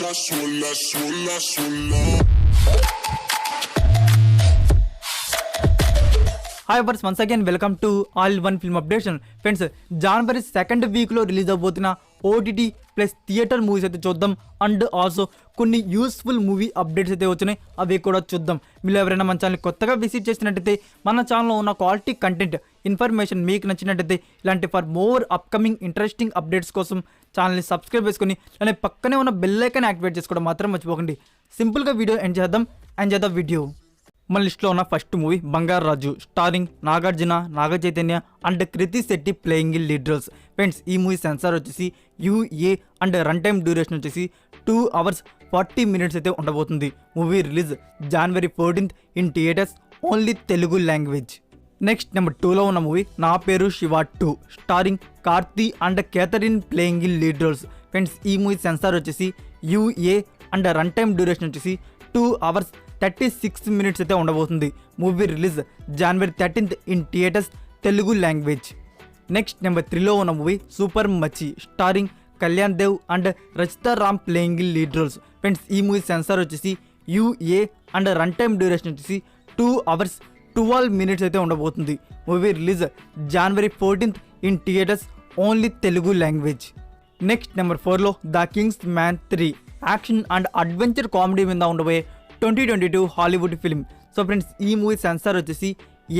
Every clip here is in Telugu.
sola, sola, sola, sola. Hi first once again welcome to all one film updation. Friends, జనవరి 2nd వీక్లో రిలీజ్ అవబోతున్న ఓటీటీ ప్లస్ థియేటర్ మూవీస్ అయితే చూద్దాం. అండ్ ఆల్సో కొన్ని యూస్ఫుల్ మూవీ అప్డేట్స్ అయితే వచ్చినాయి, అవి కూడా చూద్దాం. మీరు ఎవరైనా మన ఛానల్ కొత్తగా విజిట్ చేసినట్టయితే మన ఛానల్లో ఉన్న క్వాలిటీ కంటెంట్ ఇన్ఫర్మేషన్ మీకు నచ్చినట్టయితే ఇలాంటి for more upcoming interesting updates కోసం ఛానల్ని సబ్స్క్రైబ్ చేసుకుని అలానే పక్కనే ఉన్న బెల్ ఐకాన్ యాక్టివేట్ చేసుకోవడం మాత్రం మర్చిపోకండి. సింపుల్గా వీడియో ఎంజాయ్ ద వీడియో. మన లిస్ట్లో ఉన్న first movie Bangaru Raju, starring Nagarjuna, Naga Chaitanya and Krithi Shetty playing in lead roles. Friends, ఈ మూవీ సెన్సార్ వచ్చేసి UA and run time duration వచ్చేసి 2 hours 40 minutes అయితే ఉండబోతుంది. Movie release January 14th in theatres, only Telugu language. Next number 2లో ఉన్న movie Naa Peru Siva 2, starring Karthi and Catherine playing in lead roles. Friends, ఈ మూవీ సెన్సార్ వచ్చేసి UA and run time duration వచ్చేసి 2 hours 36 minutes అయితే ఉండబోతుంది. Movie release January 13th in theatres, Telugu language. Next number 3లో ఉన్న movie super Machi, starring Kalyan Dev and Rachita Ram playing in lead roles. Friends, ఈ మూవీ సెన్సార్ వచ్చేసి UA and run time duration వచ్చేసి 2 hours 12 minutes అయితే ఉండబోతుంది. Movie release January 14th in theatres, only Telugu language. Next number 4లో The King's Man 3, action and adventure comedy మీద ఉండబోయే 2022 హాలీవుడ్ ఫిల్మ్. సో ఫ్రెండ్స్, ఈ మూవీ సెన్సార్ వచ్చేసి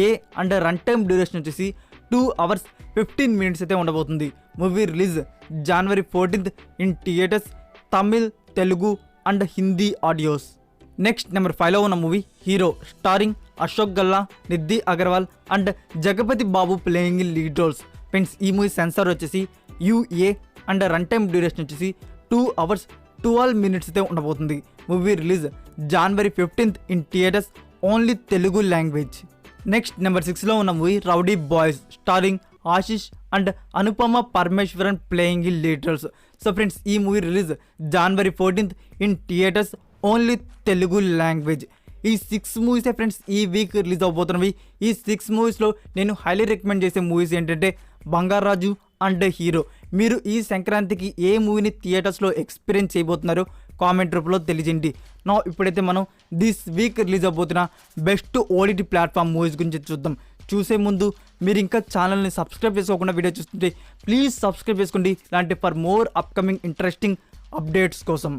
A and run time duration వచ్చేసి 2 hours 15 minutes అయితే ఉండబోతుంది. Movie release January 14th in theatres, Tamil, Telugu and Hindi audios. Next number 5లో ఉన్న movie hero, starring Ashok Galla, Nidhhi Agarwal and Jagapathi Babu playing in lead roles. Friends, ఈ మూవీ సెన్సార్ వచ్చేసి UA and run time duration వచ్చేసి 2 hours 12 minutes అయితే ఉండబోతుంది. Movie release January 15th in theatres, only Telugu language. Next number 6లో ఉన్న movie Rowdy Boys, starring Ashish and Anupama Parameswaran playing in lead roles. So friends, ఈ movie release January 14th in theatres, only Telugu language. ఈ 6 మూవీసే ఫ్రెండ్స్ ఈ వీక్ రిలీజ్ అవబోతున్నవి. ఈ 6 మూవీస్లో నేను హైలీ రికమెండ్ చేసే మూవీస్ ఏంటంటే బంగారు రాజు అండ్ హీరో. మీరు ఈ సంక్రాంతికి ఏ మూవీని థియేటర్స్లో ఎక్స్పీరియన్స్ చేయబోతున్నారో కామెంట్ రూపంలో తెలియజేయండి. ఇప్పుడైతే మనం దిస్ వీక్ రిలీజ్ అవబోతున్న బెస్ట్ ఓటీటీ ప్లాట్ఫామ్ మూవీస్ గురించి చూద్దాం. చూసే ముందు మీరు ఇంకా ఛానల్ని సబ్స్క్రైబ్ చేసుకోకుండా వీడియో చూస్తుంటే ప్లీజ్ సబ్స్క్రైబ్ చేసుకోండి, ఇలాంటి for more upcoming interesting updates కోసం.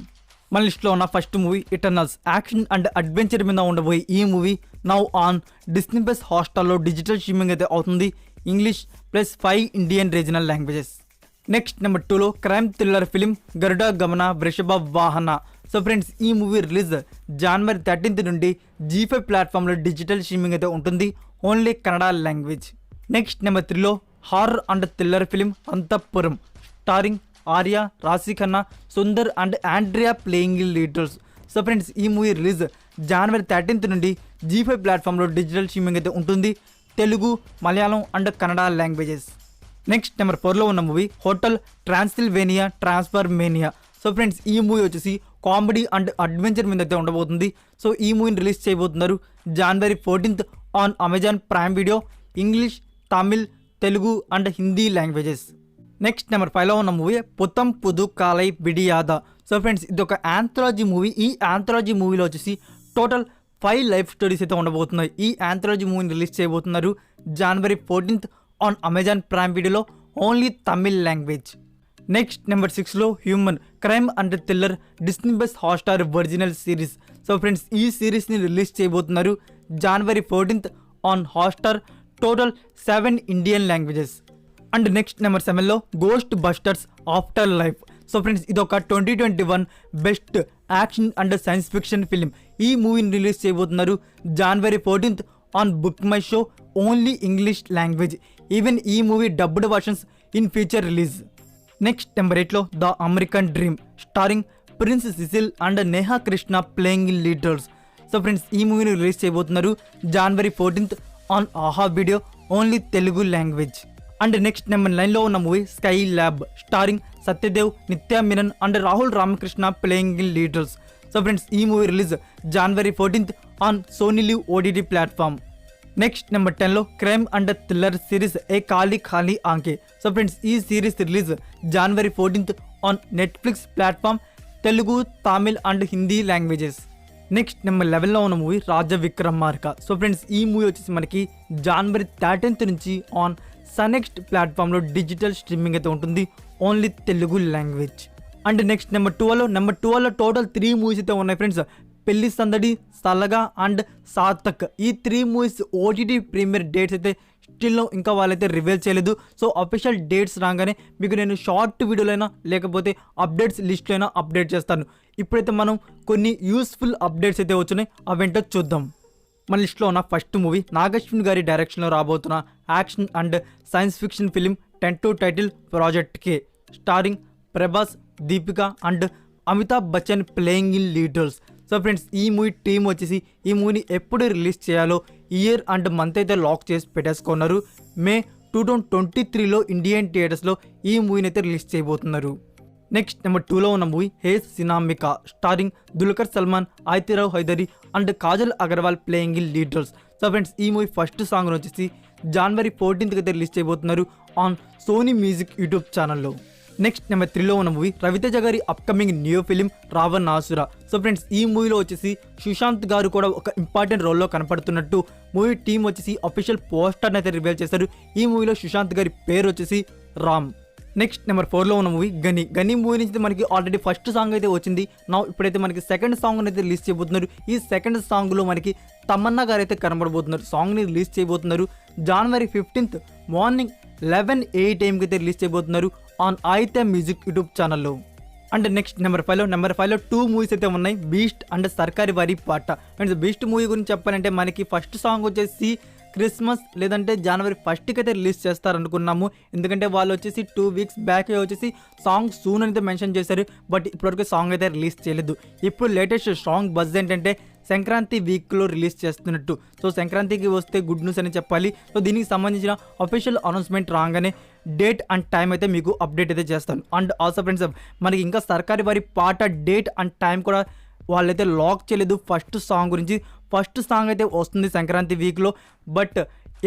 మన లిస్ట్లో ఉన్న first movie Eternals, action and adventure మీద ఉండబోయే ఈ movie now on Disney plus హాట్‌స్టార్లో డిజిటల్ స్ట్రీమింగ్ అయితే అవుతుంది, English plus 5 Indian regional languages. Next number 2లో crime thriller film Garuda Gamana Vrishabha Vahana. So friends, ఈ మూవీ రిలీజ్ January 13th నుండి G5 ప్లాట్ఫామ్లో డిజిటల్ స్ట్రీమింగ్ అయితే ఉంటుంది, only Kannada language. Next number 3లో horror and thriller film Antahpuram, starring Arya, Raashi Khanna, Sundar and Andrea playing in lead roles. So friends, ఈ మూవీ రిలీజ్ January 13th నుండి G5 ప్లాట్ఫామ్లో డిజిటల్ స్ట్రీమింగ్ అయితే ఉంటుంది, Telugu, Malayalam and Kannada languages. Next number 4లో ఉన్న movie Hotel Transylvania Transformania. So friends, ఈ మూవీ వచ్చేసి కామెడీ అండ్ అడ్వెంచర్ మీద అయితే ఉండబోతుంది. సో ఈ మూవీని రిలీజ్ చేయబోతున్నారు January 14th on Amazon Prime Video, English, Tamil, Telugu and Hindi languages. Next number 5లో ఉన్న movie Putham Pudhu Kaalai Vidiyaadhaa. So friends, ఇది ఒక ఆంథాలజీ మూవీ. ఈ ఆంథాలజీ మూవీలో వచ్చేసి టోటల్ 5 లైఫ్ స్టోరీస్ అయితే ఉండబోతున్నాయి. ఈ ఆంథాలజీ మూవీని రిలీజ్ చేయబోతున్నారు January 14th on Amazon Prime వీడియోలో, only Tamil language. Next number 6లో Human, crime and thriller Disney plus Hotstar original series. So friends, ఈ సిరీస్ని రిలీజ్ చేయబోతున్నారు January 14th on Hotstar, total 7 Indian languages. And next number 7లో Ghostbusters Afterlife. So friends, ఇది ఒక 2021 best action and science fiction film. ఈ మూవీని రిలీజ్ చేయబోతున్నారు January 14th on BookMyShow, only English language. Even ఈ movie dubbed versions in future release. Next number 8లో the American dream, starring prince Cecil and Neha Krishna playing in lead roles. So friends, ఈ మూవీని రిలీజ్ చేయబోతున్నారు January 14th on Aha video, only Telugu language. And next number 9లో ఉన్న movie Skylab, starring Satyadev, Nithya Menen and Rahul Ramakrishna playing in lead roles. So friends, ఈ movie release January 14th on Sony Liv OTT platform. Next number 10లో crime and thriller series Yeh Kaali Kaali Aankhein. So friends, ఈ series release January 14th on Netflix platform, Telugu, Tamil and Hindi languages. Next number 11లో ఉన్న movie Raja Vikramarka. So friends ఈ మూవీ వచ్చేసి మనకి జనవరి 13th నుంచి ఆన్ సనెక్స్ట్ ప్లాట్ఫామ్లో డిజిటల్ స్ట్రీమింగ్ అయితే ఉంటుంది, only Telugu language. And next number 12లో టోటల్ 3 మూవీస్ అయితే ఉన్నాయి ఫ్రెండ్స్. పెళ్లి సందడి, సలగా అండ్ సార్థక్. ఈ 3 మూవీస్ ఓటీటీ ప్రీమియర్ డేట్స్ అయితే స్టిల్ ఇంకా వాళ్ళైతే రివీల్ చేయలేదు. సో అఫీషియల్ డేట్స్ రాగానే మీకు నేను షార్ట్ వీడియోలైనా లేకపోతే అప్డేట్స్ లిస్ట్లో అయినా అప్డేట్ చేస్తాను. ఇప్పుడైతే మనం కొన్ని యూస్ఫుల్ అప్డేట్స్ అయితే వచ్చినాయి, అవేంటో చూద్దాం. మన లిస్ట్లో ఉన్న ఫస్ట్ మూవీ నాగశ్విన్ గారి డైరెక్షన్లో రాబోతున్న action and science fiction film 10 title project K, starring Prabhas, Deepika and Amitabh Bachchan playing in lead roles. So friends ఈ మూవీ టీం వచ్చేసి ఈ మూవీని ఎప్పుడు రిలీజ్ చేయాలో ఇయర్ అండ్ మంత్ అయితే లాక్ చేసి పెట్టేసుకున్నారు. మే 2023లో ఇండియన్ థియేటర్స్లో ఈ మూవీని అయితే రిలీజ్ చేయబోతున్నారు. నెక్స్ట్ నెంబర్ 2లో ఉన్న movie hey సినామికా, starring Dulquer Salman, Adityarao Hydari and Kajal Agarwal playing in lead roles. So friends ఈ మూవీ ఫస్ట్ సాంగ్ వచ్చేసి జనవరి 14th అయితే రిలీజ్ చేయబోతున్నారు ఆన్ సోనీ మ్యూజిక్ యూట్యూబ్ ఛానల్లో. నెక్స్ట్ నెంబర్ 3లో ఉన్న మూవీ రవితేజ గారి upcoming new film Ravanasura. So friends ఈ మూవీలో వచ్చేసి సుశాంత్ గారు కూడా ఒక ఇంపార్టెంట్ రోల్లో కనపడుతున్నట్టు మూవీ టీం వచ్చేసి అఫీషియల్ పోస్టర్ని అయితే రివీల్ చేశారు. ఈ మూవీలో సుశాంత్ గారి పేరు వచ్చేసి రామ్. నెక్స్ట్ నెంబర్ 4లో ఉన్న మూవీ గని మూవీ నుంచి మనకి ఆల్రెడీ ఫస్ట్ సాంగ్ అయితే వచ్చింది. నా ఇప్పుడైతే మనకి సెకండ్ సాంగ్ అయితే రిలీజ్ చేయబోతున్నారు. ఈ సెకండ్ సాంగ్లో మనకి తమన్నా గారు అయితే కనబడబోతున్నారు. సాంగ్ని రిలీజ్ చేయబోతున్నారు జనవరి 15th మార్నింగ్ 11 AM అయితే రిలీజ్ చేయబోతున్నారు ఆన్ ఆయితే మ్యూజిక్ యూట్యూబ్ ఛానల్లో. అండ్ నెక్స్ట్ నెంబర్ 5లో 2 మూవీస్ అయితే ఉన్నాయి, బీస్ట్ అండ్ సర్కారి వారి పాట. అండ్ బీస్ట్ మూవీ గురించి చెప్పాలంటే మనకి ఫస్ట్ సాంగ్ వచ్చేసి క్రిస్మస్ లేదంటే జనవరి 1st అయితే రిలీజ్ చేస్తారనుకున్నాము. ఎందుకంటే వాళ్ళు వచ్చేసి 2 weeks బ్యాక్ వచ్చేసి సాంగ్ సూన్ అయితే మెన్షన్ చేశారు, బట్ ఇప్పటివరకు సాంగ్ అయితే రిలీజ్ చేయలేదు. ఇప్పుడు లేటెస్ట్ సాంగ్ బజ్ ఏంటంటే సంక్రాంతి వీక్లో రిలీజ్ చేస్తున్నట్టు. సో సంక్రాంతికి వస్తే గుడ్ న్యూస్ అని చెప్పాలి. సో దీనికి సంబంధించిన అఫీషియల్ అనౌన్స్మెంట్ రాగానే డేట్ అండ్ టైం అయితే మీకు అప్డేట్ అయితే చేస్తాను. అండ్ ఆల్సో ఫ్రెండ్స్ మనకి ఇంకా సర్కారి వారి పాట డేట్ అండ్ టైం కూడా వాళ్ళైతే లాక్ చేయలేదు. ఫస్ట్ సాంగ్ గురించి ఫస్ట్ సాంగ్ అయితే వస్తుంది సంక్రాంతి వీక్లో, బట్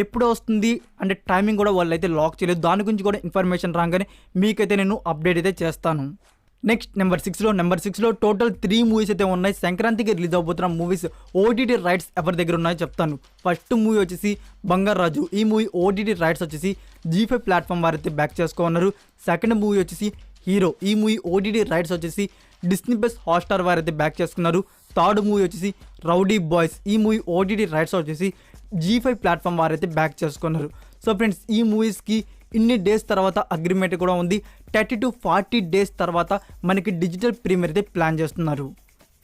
ఎప్పుడు వస్తుంది అంటే టైమింగ్ కూడా వాళ్ళైతే లాక్ చేయలేదు. దాని గురించి కూడా ఇన్ఫర్మేషన్ రాగానే మీకైతే నేను అప్డేట్ అయితే చేస్తాను. నెక్స్ట్ నెంబర్ 6లో టోటల్ 3 మూవీస్ అయితే ఉన్నాయి. సంక్రాంతికి రిలీజ్ అవబోతున్న మూవీస్ ఓటీటీ రైట్స్ ఎవరి దగ్గర ఉన్నాయో చెప్తాను. ఫస్ట్ మూవీ వచ్చేసి బంగారాజు. ఈ మూవీ ఓటీటీ రైట్స్ వచ్చేసి G5 ప్లాట్ఫామ్ వారైతే బ్యాక్ చేసుకున్నారు. సెకండ్ మూవీ వచ్చేసి హీరో. ఈ మూవీ ఓటీటీ రైట్స్ వచ్చేసి డిస్నీ ప్లస్ హాట్స్టార్ వారైతే బ్యాక్ చేసుకున్నారు. థర్డ్ మూవీ వచ్చేసి రౌడీ బాయ్స్. ఈ మూవీ ఓటీటీ రైట్స్ వచ్చేసి G5 ప్లాట్ఫామ్ వారైతే బ్యాక్ చేసుకున్నారు. సో ఫ్రెండ్స్ ఈ మూవీస్కి ఇన్ని డేస్ తర్వాత అగ్రిమెంట్ కూడా ఉంది. 30 to 40 days తర్వాత మనకి డిజిటల్ ప్రీమియర్ అయితే ప్లాన్ చేస్తున్నారు.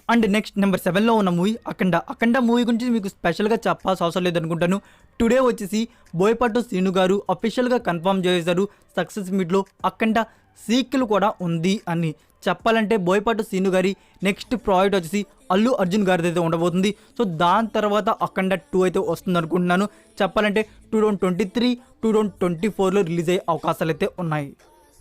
అండ్ నెక్స్ట్ నెంబర్ 7లో ఉన్న మూవీ అఖండ మూవీ గురించి మీకు స్పెషల్గా చెప్పాల్సిన అవసరం లేదనుకుంటాను. టుడే వచ్చేసి బోయపాటి శ్రీను గారు అఫీషియల్గా కన్ఫర్మ్ చేశారు సక్సెస్ మీట్లో అఖండ సీక్వెల్ కూడా ఉంది అని. చెప్పాలంటే బోయపాటి శ్రీను గారి నెక్స్ట్ ప్రాజెక్ట్ వచ్చేసి అల్లు అర్జున్ గారిది అయితే ఉండబోతుంది. సో దాని తర్వాత అఖండ 2 అయితే వస్తుంది అనుకుంటున్నాను. చెప్పాలంటే 2023, 2024లో రిలీజ్ అయ్యే అవకాశాలు అయితే ఉన్నాయి.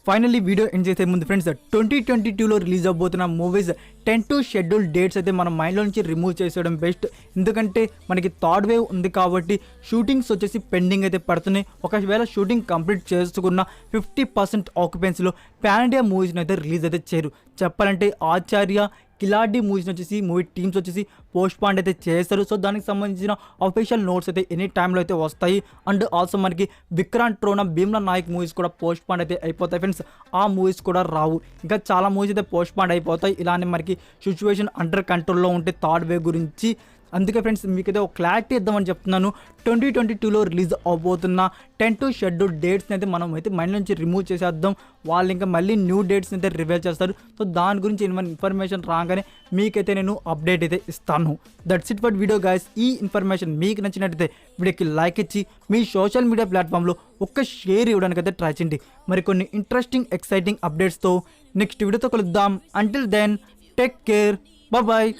ఫైనల్లీ వీడియో ఎండ్ చేసే ముందు ఫ్రెండ్స్ 2022లో రిలీజ్ అవబోతున్న మూవీస్ 10 షెడ్యూల్ డేట్స్ అయితే మన మైండ్లో నుంచి రిమూవ్ చేసేయడం బెస్ట్. ఎందుకంటే మనకి థర్డ్ వేవ్ ఉంది కాబట్టి షూటింగ్స్ వచ్చేసి పెండింగ్ అయితే పడుతున్నాయి. ఒకవేళ షూటింగ్ కంప్లీట్ చేసుకున్న 50% ఆక్యుపెన్సీలో పాన్ ఇండియా మూవీస్ని అయితే రిలీజ్ అయితే చేయరు. చెప్పాలంటే ఆచార్య, కిలాడి మూవీస్ వచ్చేసి మూవీ టీమ్స్ వచ్చేసి పోస్ట్ పాండ్ అయితే చేస్తారు. సో దానికి సంబంధించిన అఫీషియల్ నోట్స్ అయితే ఎనీ టైంలో అయితే వస్తాయి. అండ్ ఆల్సో మనకి విక్రాంత్ ట్రోనా, భీమ్లా నాయక్ మూవీస్ కూడా పోస్ట్ పాండ్ అయితే అయిపోతాయి ఫ్రెండ్స్. ఆ మూవీస్ కూడా రావు. ఇంకా చాలా మూవీస్ అయితే పోస్ట్ పాండ్ అయిపోతాయి. ఇలానే మనకి సిచ్యువేషన్ అండర్ కంట్రోల్లో ఉంటే థర్డ్ వేవ్ గురించి. అందుకే ఫ్రెండ్స్ మీకైతే ఒక క్లారిటీ ఇద్దామని చెప్తున్నాను. 2022లో రిలీజ్ అవబోతున్న 10 షెడ్యూల్ డేట్స్ని అయితే మనం అయితే మైండ్ నుంచి రిమూవ్ చేసేద్దాం. వాళ్ళు ఇంకా మళ్ళీ న్యూ డేట్స్ని అయితే రివీల్ చేస్తారు. సో దాని గురించి ఇన్ఫర్మేషన్ రాగానే మీకైతే నేను అప్డేట్ అయితే ఇస్తాను. That's it for video guys. ఈ ఇన్ఫర్మేషన్ మీకు నచ్చినట్టయితే వీడియోకి లైక్ ఇచ్చి మీ సోషల్ మీడియా ప్లాట్ఫామ్లో ఒక్క షేర్ ఇవ్వడానికి అయితే ట్రై చేయండి. మరికొన్ని ఇంట్రెస్టింగ్ ఎక్సైటింగ్ అప్డేట్స్తో నెక్స్ట్ వీడియోతో కలుద్దాం. Until then take care, bye.